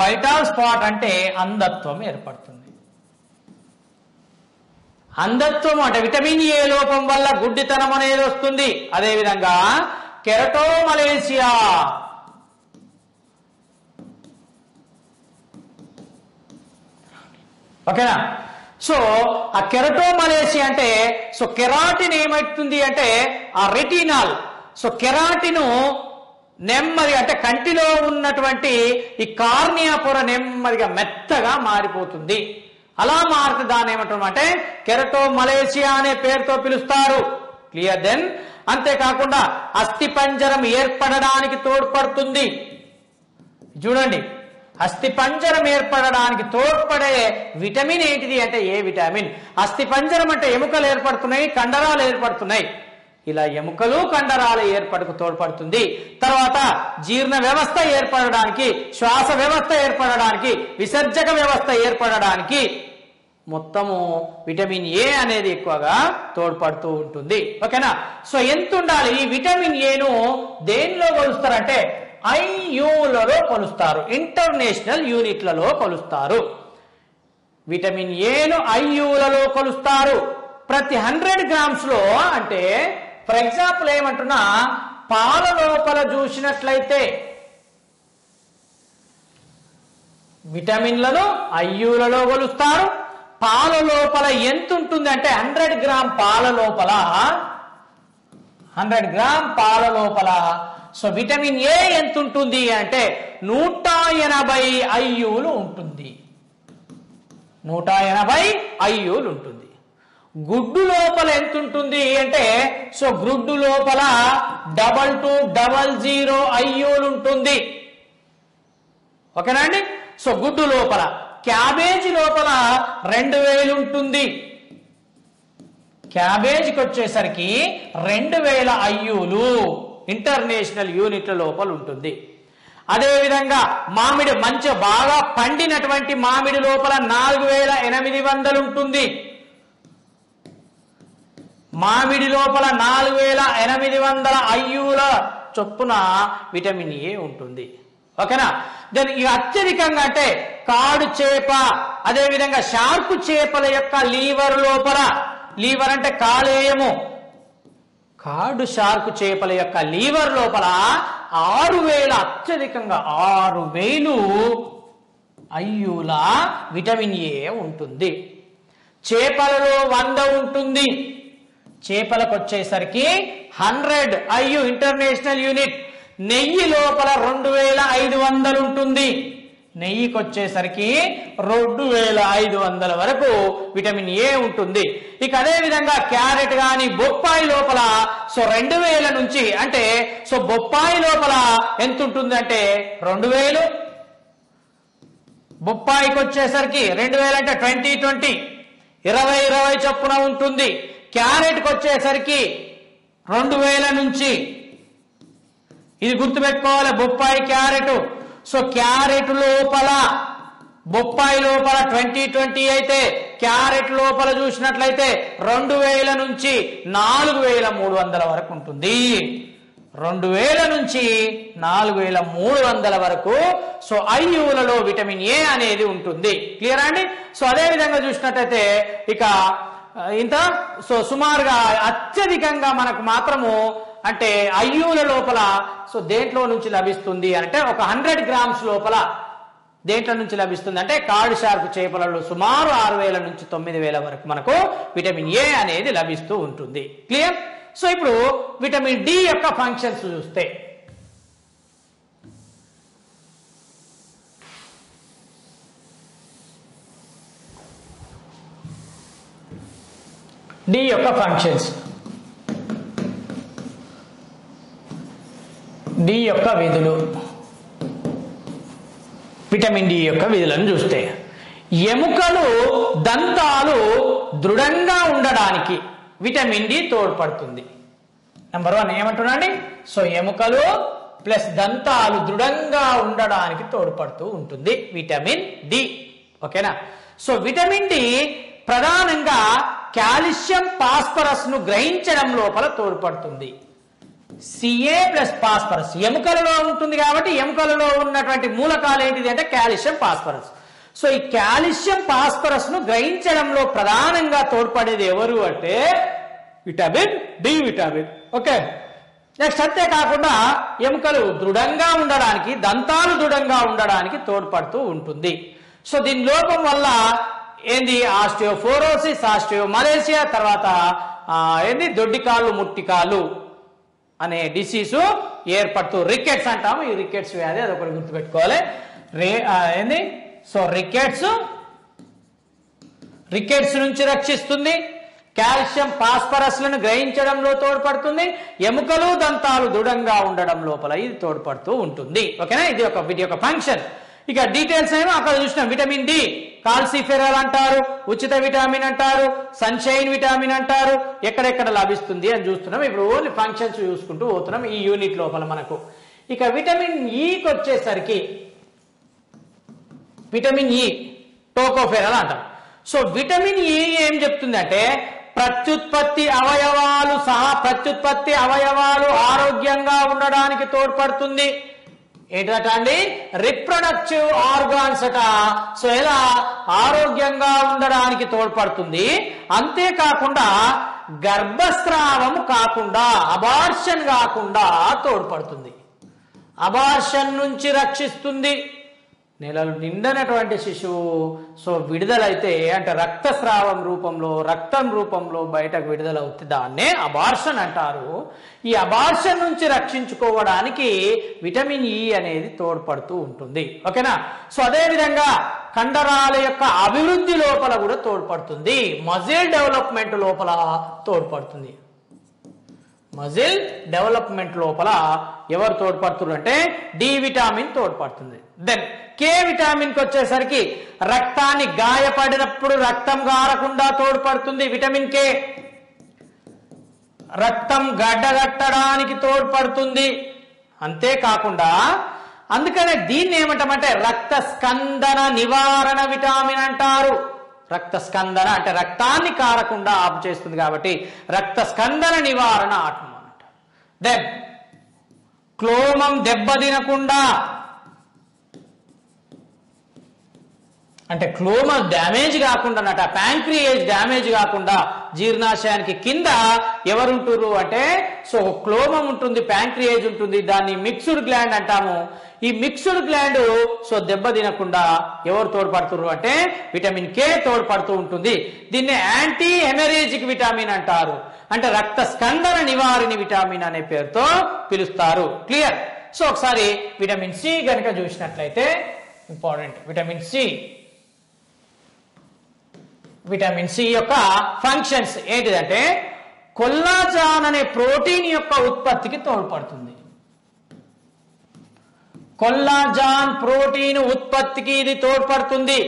Speaker 1: బయట స్పాట్ అంటే అంధత్వం ఏర్పడుతుంది. అంధత్వం అంటే విటమిన్ ఏ లోపం వల్ల గుడ్డితనం అనేది వస్తుంది. అదేవిధంగా కెరటోమలేసియా, ఓకేనా. సో ఆ కెరటోమలేసియా అంటే సో కెరాటిన్ ఏమవుతుంది అంటే ఆ రెటినాల్, సో కెరాటిన్ నెమ్మదిగా అంటే కంటిలో ఉన్నటువంటి ఈ కార్నియా పొర నెమ్మదిగా మెత్తగా మారిపోతుంది. అలా మారితే దాన్ని ఏమంటారు అంటే కెరటోమలేసియా అనే పేరుతో పిలుస్తారు. Clear then. అంతేకాకుండా అస్థిపంజరం ఏర్పడడానికి తోడ్పడుతుంది. చూడండి, అస్థిపంజరం ఏర్పడడానికి తోడ్పడే విటమిన్ ఏంటిది అంటే ఏ విటమిన్. అస్థిపంజరం అంటే ఎముకలు ఏర్పడుతున్నాయి, కండరాలు ఏర్పడుతున్నాయి. ఇలా ఎముకలు కండరాల ఏర్పడకు తోడ్పడుతుంది. తర్వాత జీర్ణ వ్యవస్థ ఏర్పడడానికి, శ్వాస వ్యవస్థ ఏర్పడడానికి, విసర్జక వ్యవస్థ ఏర్పడడానికి మొత్తము విటమిన్ ఏ అనేది ఎక్కువగా తోడ్పడుతూ ఉంటుంది. ఓకేనా. సో ఎంత ఉండాలి? ఈ విటమిన్ ఏను దేనిలో కొలుస్తారంటే ఐయులలో కొలుస్తారు, ఇంటర్నేషనల్ యూనిట్లలో కొలుస్తారు. విటమిన్ ఏను ఐయులలో కొలుస్తారు. ప్రతి 100 గ్రామ్స్ లో అంటే ఫర్ ఎగ్జాంపుల్ ఏమంటున్నా, పాల లోపల చూసినట్లయితే విటమిన్లను ఐయులలో కొలుస్తారు. పాల లోపల ఎంత ఉంటుంది అంటే 100 గ్రామ్ పాల లోపల 100 గ్రామ్ పాల లోపల సో విటమిన్ ఏ ఎంత ఉంటుంది అంటే 180 ఐయులు ఉంటుంది. 180 ఐయులు ఉంటుంది. గుడ్డు లోపల ఎంత ఉంటుంది అంటే సో గుడ్డు లోపల 2200 ఐయులు ఉంటుంది. ఓకేనా అండి. సో గుడ్డు లోపల. క్యాబేజీ లోపల 2000 ఉంటుంది. క్యాబేజీకి వచ్చేసరికి 2000 ఐయులు ఇంటర్నేషనల్ యూనిట్ల లోపల ఉంటుంది. అదేవిధంగా మామిడి మంచి బాగా పండినటువంటి మామిడి లోపల 4800 ఉంటుంది. మామిడి లోపల 4800 ఐయుల చొప్పున విటమిన్ ఏ ఉంటుంది. ఓకేనా. దాని ఇక అత్యధికంగా అంటే కాడు చేప, అదేవిధంగా షార్క్ చేపల యొక్క లీవర్ లోపల, లీవర్ అంటే కాలేయము, కాడు షార్క్ చేపల యొక్క లీవర్ లోపల 6000 అత్యధికంగా 6000 ఐయుల విటమిన్ ఏ ఉంటుంది. చేపలలో 100 ఉంటుంది. చేపలకు వచ్చేసరికి 100 ఐయు ఇంటర్నేషనల్ యూనిట్. నెయ్యి లోపల 2500 ఉంటుంది. నెయ్యికి వచ్చేసరికి 2500 వరకు విటమిన్ ఏ ఉంటుంది. ఇక అదే విధంగా క్యారెట్ గాని బొప్పాయి లోపల సో 2000 నుంచి అంటే సో బొప్పాయి లోపల ఎంత ఉంటుంది అంటే 2000. బొప్పాయికి వచ్చేసరికి 2000 అంటే 20 20 చొప్పున ఉంటుంది. క్యారెట్కి వచ్చేసరికి 2000 నుంచి, ఇది గుర్తుపెట్టుకోవాలి, బొప్పాయి క్యారెట్. సో క్యారెట్ లోపల బొప్పాయి లోపల 20 అయితే క్యారెట్ లోపల చూసినట్లయితే 2000 నుంచి 4300 వరకు ఉంటుంది. 2000 నుంచి 4300 వరకు సో ఐయులలో విటమిన్ ఏ అనేది ఉంటుంది. క్లియర్ అండి. సో అదే విధంగా చూసినట్లయితే ఇక ఇంత సో సుమారుగా అత్యధికంగా మనకు మాత్రము అంటే ఐయుల లోపల సో దేంట్లో నుంచి లభిస్తుంది అంటే ఒక 100 గ్రామ్స్ లోపల దేంట్లో నుంచి లభిస్తుంది అంటే కాడు షార్క్ చేపలలో సుమారు 6000 నుంచి 9000 వరకు మనకు విటమిన్ ఏ అనేది లభిస్తూ ఉంటుంది. క్లియర్. సో ఇప్పుడు విటమిన్ డి యొక్క ఫంక్షన్స్ చూస్తే డి యొక్క ఫంక్షన్స్, డి యొక్క విధులు, విటమిన్ డి యొక్క విధులను చూస్తే ఎముకలు దంతాలు దృఢంగా ఉండడానికి విటమిన్ డి తోడ్పడుతుంది. నెంబర్ 1 ఏమంటున్నాండి. సో ఎముకలు ప్లస్ దంతాలు దృఢంగా ఉండడానికి తోడ్పడుతూ ఉంటుంది విటమిన్ డి. ఓకేనా. సో విటమిన్ డి ప్రధానంగా కాల్షియం ఫాస్ఫరస్ ను గ్రహించడం లోపల తోడ్పడుతుంది. సిఏ ప్లస్ ఫాస్ఫరస్ ఎముకలలో ఉంటుంది కాబట్టి ఎముకలలో ఉన్నటువంటి మూలకాలు ఏంటిది అంటే కాల్షియం ఫాస్ఫరస్. సో ఈ కాల్షియం ఫాస్ఫరస్ ను గ్రహించడంలో ప్రధానంగా తోడ్పడేది ఎవరు అంటే vitamin D vitamin. Okay, next అంతేకాకుండా ఎముకలు దృఢంగా ఉండడానికి, దంతాలు దృఢంగా ఉండడానికి తోడ్పడుతూ ఉంటుంది. సో దీని లోపం వల్ల ఏంది ఆస్టియోఫోరోసిస్, ఆస్టియోమలేషియా, తర్వాత ఏంది దొడ్డికాళ్ళు ముట్టికాళ్ళు అనే డిసీజు ఏర్పడుతూ రికెట్స్ అంటాము. ఈ రికెట్స్ వ్యాధి అదొకటి గుర్తుపెట్టుకోవాలి. ఏంది సో రికెట్స్ నుంచి రక్షిస్తుంది, కాల్షియం ఫాస్ఫరస్ లను గ్రహించడంలో తోడ్పడుతుంది, ఎముకలు దంతాలు దృఢంగా ఉండడం లోపల ఇది తోడ్పడుతూ ఉంటుంది. ఓకేనా, ఇది వీటి యొక్క ఫంక్షన్. ఇక డీటెయిల్స్ ఏమో అక్కడ చూసినాం. విటమిన్ డి కాల్సిఫెరాల్ అంటారు, ఉచిత విటమిన్ అంటారు, సన్షైన్ విటమిన్ అంటారు. ఎక్కడెక్కడ లభిస్తుంది అని చూస్తున్నాం. ఇప్పుడు ఓన్లీ ఫంక్షన్స్ చూసుకుంటూ పోతున్నాం ఈ యూనిట్ లోపల మనకు. ఇక విటమిన్ ఈకి వచ్చేసరికి విటమిన్ ఈ టోకోఫెరాల్ అంటాం. సో విటమిన్ ఈ ఏం చెప్తుందంటే ప్రత్యుత్పత్తి అవయవాలు ఆరోగ్యంగా ఉండడానికి తోడ్పడుతుంది. ఏంటట అండి, రిప్రొడక్టివ్ ఆర్గాన్స్ అట. సో ఎలా ఆరోగ్యంగా ఉండడానికి తోడ్పడుతుంది. అంతేకాకుండా గర్భస్రావం కాకుండా, అబార్షన్ కాకుండా తోడ్పడుతుంది. అబార్షన్ నుంచి రక్షిస్తుంది. నెలలు నిండనటువంటి శిశువు సో విడుదలైతే అంటే రక్తస్రావం రూపంలో, రక్తం రూపంలో బయటకు విడుదలవుతుంది. దాన్నే అబార్షన్ అంటారు. ఈ అబార్షన్ నుంచి రక్షించుకోవడానికి విటమిన్ ఈ అనేది తోడ్పడుతూ ఉంటుంది. ఓకేనా, సో అదేవిధంగా కండరాల యొక్క అభివృద్ధి లోపల కూడా తోడ్పడుతుంది. మజిల్ డెవలప్మెంట్ లోపల తోడ్పడుతుంది. మజిల్ డెవలప్మెంట్ లోపల ఎవరు తోడ్పడుతున్నారు అంటే డి విటామిన్ తోడ్పడుతుంది. దెన్ కే విటామిన్ కి వచ్చేసరికి రక్తాన్ని గాయపడినప్పుడు రక్తం గారకుండా తోడ్పడుతుంది. విటమిన్ కే రక్తం గడ్డగట్టడానికి తోడ్పడుతుంది. అంతేకాకుండా అందుకనే దీన్ని ఏమంటామంటే రక్త స్కందన నివారణ విటామిన్ అంటారు. రక్త స్కందన అంటే రక్తాన్ని కారకుండా ఆపు చేస్తుంది కాబట్టి రక్త స్కందన నివారణ ఆటం అంటారు. దెన్ క్లోమం దెబ్బతినకుండా అంటే క్లోమం డ్యామేజ్ కాకుండా అన్నట, ప్యాంక్రియేజ్ డ్యామేజ్ కాకుండా జీర్ణాశయానికి కింద ఎవరుంటారు అంటే సో క్లోమం ఉంటుంది, ప్యాంక్రియేజ్ ఉంటుంది. దాన్ని మిక్స్డ్ గ్లాండ్ అంటాము. ఈ మిక్స్డ్ గ్లాండ్ సో దెబ్బతినకుండా ఎవరు తోడ్పడుతున్నారు అంటే విటమిన్ కే తోడ్పడుతూ ఉంటుంది. దీన్ని యాంటీ హెమరేజిక్ విటమిన్ అంటారు. అంటే రక్త స్కందన నివారిణి విటమిన్ అనే పేరుతో పిలుస్తారు. క్లియర్. సో ఒకసారి విటమిన్ సి గనుక చూసినట్లయితే ఇంపార్టెంట్. విటమిన్ సి యొక్క ఫంక్షన్స్ ఏంటిదంటే కొల్లాజాన్ అనే ప్రోటీన్ యొక్క ఉత్పత్తికి తోడ్పడుతుంది. కొల్లాజాన్ ప్రోటీన్ ఉత్పత్తికి ఇది తోడ్పడుతుంది.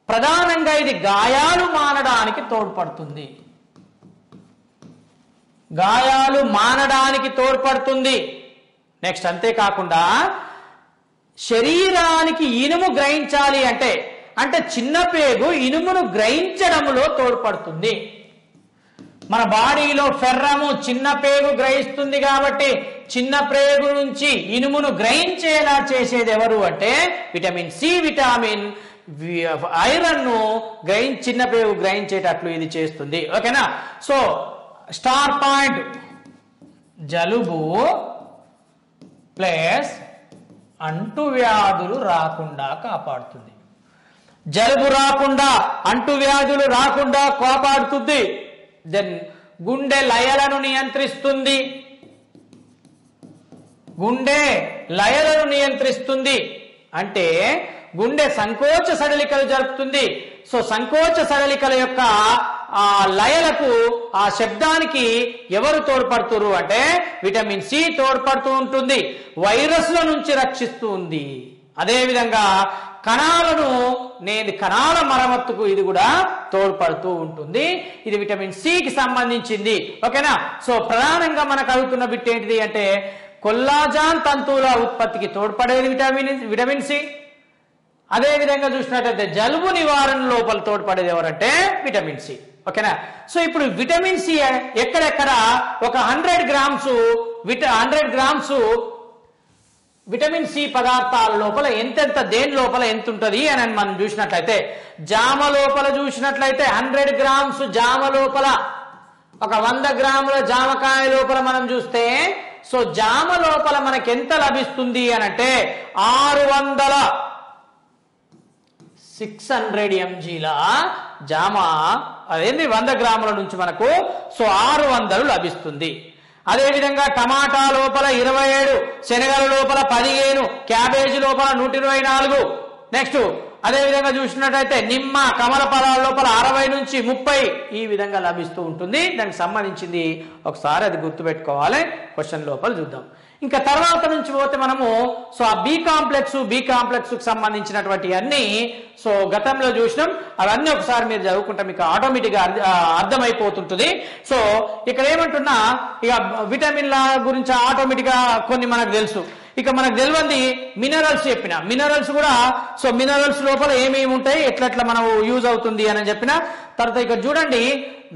Speaker 1: ప్రధానంగా ఇది గాయాలు మానడానికి తోడ్పడుతుంది. గాయాలు మానడానికి తోడ్పడుతుంది. నెక్స్ట్ అంతేకాకుండా శరీరానికి ఇనుము గ్రహించాలి అంటే చిన్న పేగు ఇనుమును గ్రహించడంలో తోడ్పడుతుంది. మన బాడీలో ఫెర్రము చిన్న పేగు గ్రహిస్తుంది కాబట్టి చిన్న పేగు నుంచి ఇనుమును గ్రహించేలా చేసేది ఎవరు అంటే విటమిన్ సి విటమిన్ ఐరన్ ను చిన్న పేగు గ్రహించేటట్లు ఇది చేస్తుంది. ఓకేనా. సో స్టార్ పాయింట్ జలుబు ప్లస్ అంటువ్యాధులు రాకుండా కాపాడుతుంది. జలుబు రాకుండా, అంటువ్యాధులు రాకుండా కాపాడుతుంది. దెన్ గుండె లయలను నియంత్రిస్తుంది. గుండె లయలను నియంత్రిస్తుంది అంటే గుండె సంకోచ సడలికలు జరుపుతుంది. సో సంకోచ సడలికల యొక్క ఆ లయలకు, ఆ శబ్దానికి ఎవరు తోడ్పడుతురు అంటే విటమిన్ సి తోడ్పడుతూ ఉంటుంది. వైరస్ల నుంచి రక్షిస్తూ ఉంది. అదేవిధంగా కణాల మరమ్మతుకు ఇది కూడా తోడ్పడుతూ ఉంటుంది. ఇది విటమిన్ సికి సంబంధించింది. ఓకేనా. సో ప్రధానంగా మనకు అడుగుతున్న బిట్ ఏంటిది అంటే కొల్లాజాన్ తంతువుల ఉత్పత్తికి తోడ్పడేది విటమిన్ సి. అదే విధంగా చూసినట్లయితే జలుబు నివారణ లోపల తోడ్పడేది ఎవరంటే విటమిన్ సి. ఓకేనా. సో ఇప్పుడు విటమిన్ సి ఎక్కడెక్కడ ఒక 100 గ్రామ్స్ విటమిన్ సి పదార్థాల లోపల ఎంతెంత దేని లోపల ఎంత ఉంటుంది అని మనం చూసినట్లయితే జామ లోపల చూసినట్లయితే 100 గ్రామ్స్ జామ లోపల ఒక 100 గ్రాముల జామకాయ లోపల మనం చూస్తే సో జామ లోపల మనకి ఎంత లభిస్తుంది అని అంటే 600 mgల జామ అదేంటి 100 గ్రాముల నుంచి మనకు సో 600 లభిస్తుంది. అదేవిధంగా టమాటా లోపల 27, శనగల లోపల 15, క్యాబేజీ లోపల 124. నెక్స్ట్ అదేవిధంగా చూసినట్టయితే నిమ్మ కమల ఫలాల లోపల 60 నుంచి 30 ఈ విధంగా లభిస్తూ ఉంటుంది. దానికి సంబంధించింది ఒకసారి అది గుర్తుపెట్టుకోవాలి. క్వశ్చన్ లోపల చూద్దాం. ఇంకా తర్వాత నుంచి పోతే మనము సో ఆ బి కాంప్లెక్స్ కు సంబంధించినటువంటి అన్ని సో గతంలో చూసినాం. అవన్నీ ఒకసారి మీరు చదువుకుంటే మీకు ఆటోమేటిక్ గా అర్థమైపోతుంటుంది. సో ఇక్కడ ఏమంటున్నా ఇక విటమిన్ల గురించి ఆటోమేటిక్ గా కొన్ని మనకు తెలుసు. ఇక మనకు తెలియంది మినరల్స్ చెప్పిన మినరల్స్ కూడా సో మినరల్స్ లోపల ఏమేమి ఉంటాయి ఎట్లెట్లా మనం యూజ్ అవుతుంది అని చెప్పిన తర్వాత ఇక్కడ చూడండి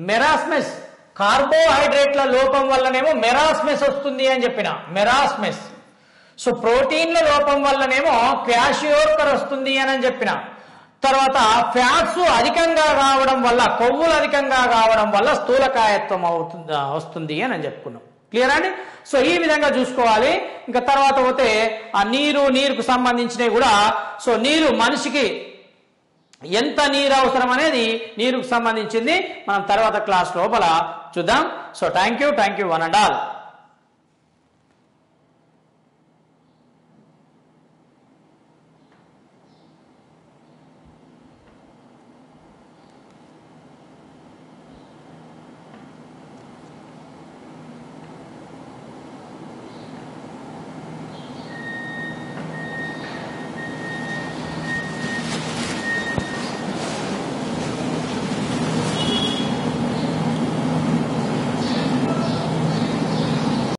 Speaker 1: మెరాస్మెస్ కార్బోహైడ్రేట్ల లోపం వల్లనేమో మెరాస్మెస్ వస్తుంది అని చెప్పిన మెరాస్మెస్. సో ప్రోటీన్ల లోపం వల్లనేమో క్వాషియోర్కర్ వస్తుంది అని చెప్పిన తర్వాత ఫ్యాట్స్ అధికంగా కావడం వల్ల కొవ్వులు అధికంగా కావడం వల్ల స్థూలకాయత్వం వస్తుంది అని చెప్పుకున్నాం. క్లియర్ అండి. సో ఈ విధంగా చూసుకోవాలి. ఇంకా తర్వాత పోతే ఆ నీరుకు సంబంధించినవి కూడా సో నీరు మనిషికి ఎంత నీరు అవసరం అనేది నీరుకు సంబంధించింది మనం తర్వాత క్లాస్ లోపల చూద్దాం. So thank you 1 and all.